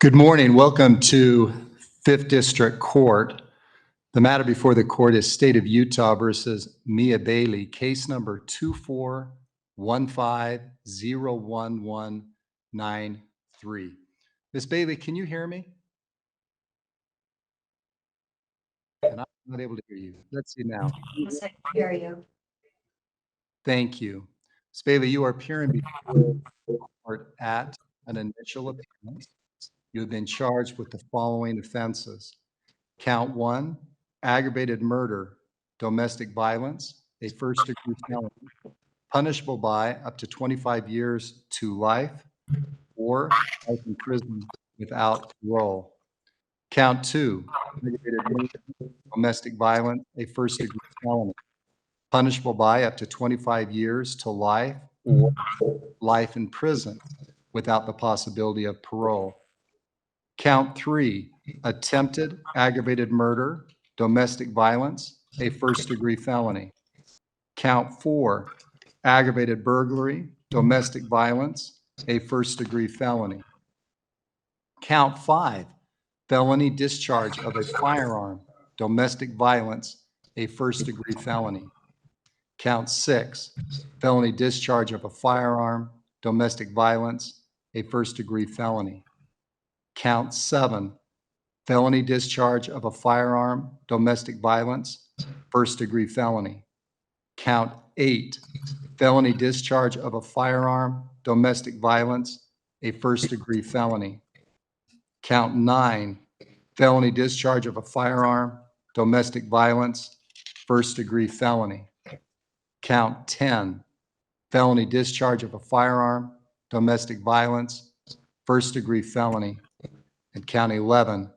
Good morning. Welcome to 5th District Court. The matter before the court is State of Utah versus Mia Bailey, case number 2415011193. Ms. Bailey, can you hear me? And I'm not able to hear you. Let's see now. Yes, I can hear you. Thank you. Ms. Bailey, you are appearing before the court at an initial appearance. You have been charged with the following offenses. Count 1, aggravated murder, domestic violence, a first-degree felony, punishable by up to 25 years to life or life in prison without parole. Count 2, aggravated murder, domestic violence, a first-degree felony, punishable by up to 25 years to life or life in prison without the possibility of parole. Count 3, attempted aggravated murder, domestic violence, a first-degree felony. Count 4, aggravated burglary, domestic violence, a first-degree felony. Count 5, felony discharge of a firearm, domestic violence, a first-degree felony. Count 6, felony discharge of a firearm, domestic violence, a first-degree felony. Count 7, felony discharge of a firearm, domestic violence, first-degree felony. Count 8, felony discharge of a firearm, domestic violence, a first-degree felony. Count 9, felony discharge of a firearm, domestic violence, first-degree felony. Count 10, felony discharge of a firearm, domestic violence, first-degree felony. And count 11,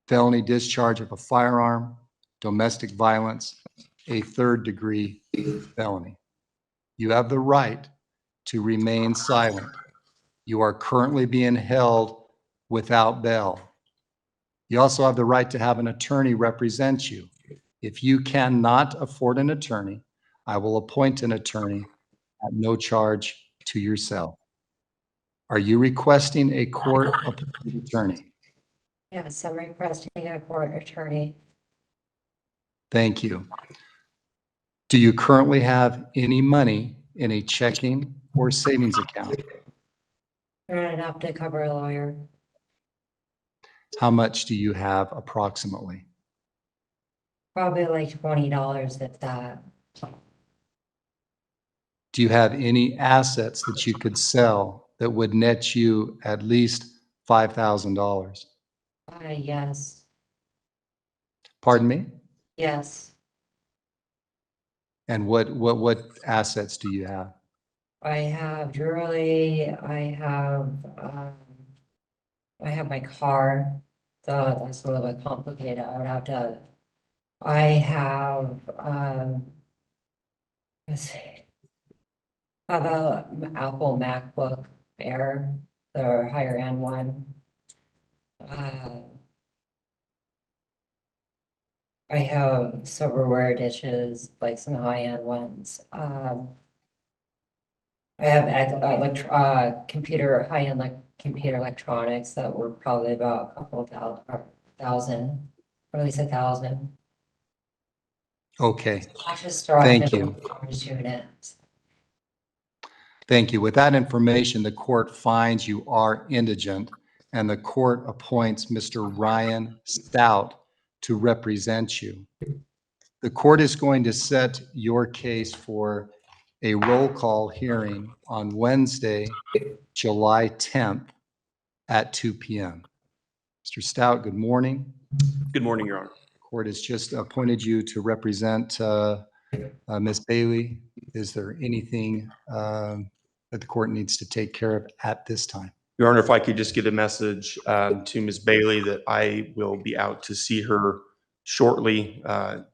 felony discharge of a firearm, domestic violence, a third-degree felony. You have the right to remain silent. You are currently being held without bail. You also have the right to have an attorney represent you. If you cannot afford an attorney, I will appoint an attorney at no charge to yourself. Are you requesting a court-appointed attorney? Yes, I'm requesting a court attorney. Thank you. Do you currently have any money in a checking or savings account? Not enough to cover a lawyer. How much do you have approximately? Probably like $20 if that. Do you have any assets that you could sell that would net you at least $5,000? Yes, Pardon me? yes. And what assets do you have? I have jewelry. I have my car. So that's a little bit complicated. I would have to. I have let's see. I have a Apple MacBook Air, the higher end one. I have silverware dishes, like some high-end ones. I have high-end computer electronics that were probably about a couple thousand, or at least 1,000. Okay, I just started thank you. Units. Thank you. With that information, the court finds you are indigent, and the court appoints Mr. Ryan Stout to represent you. The court is going to set your case for a roll call hearing on Wednesday, July 10th at 2 p.m. Mr. Stout, good morning. Good morning, Your Honor. The court has just appointed you to represent Ms. Bailey. Is there anything that the court needs to take care of at this time? Your Honor, if I could just get a message to Ms. Bailey that I will be out to see her shortly,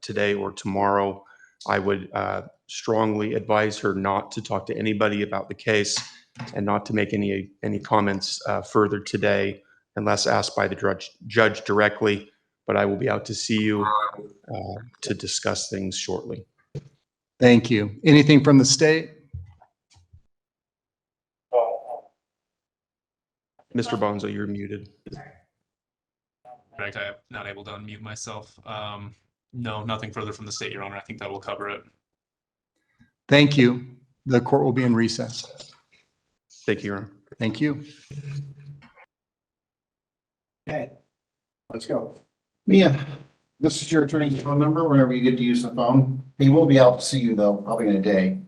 today or tomorrow. I would strongly advise her not to talk to anybody about the case and not to make any comments further today unless asked by the judge directly. But I will be out to see you to discuss things shortly. Thank you. Anything from the state? Mr. Bonzo, you're muted. Correct. I am not able to unmute myself. No, nothing further from the state, Your Honor. I think that will cover it. Thank you. The court will be in recess. Thank you, Your Honor. Thank you. Okay, let's go. Mia, this is your attorney's phone number whenever you get to use the phone. He will be out to see you though, probably in a day.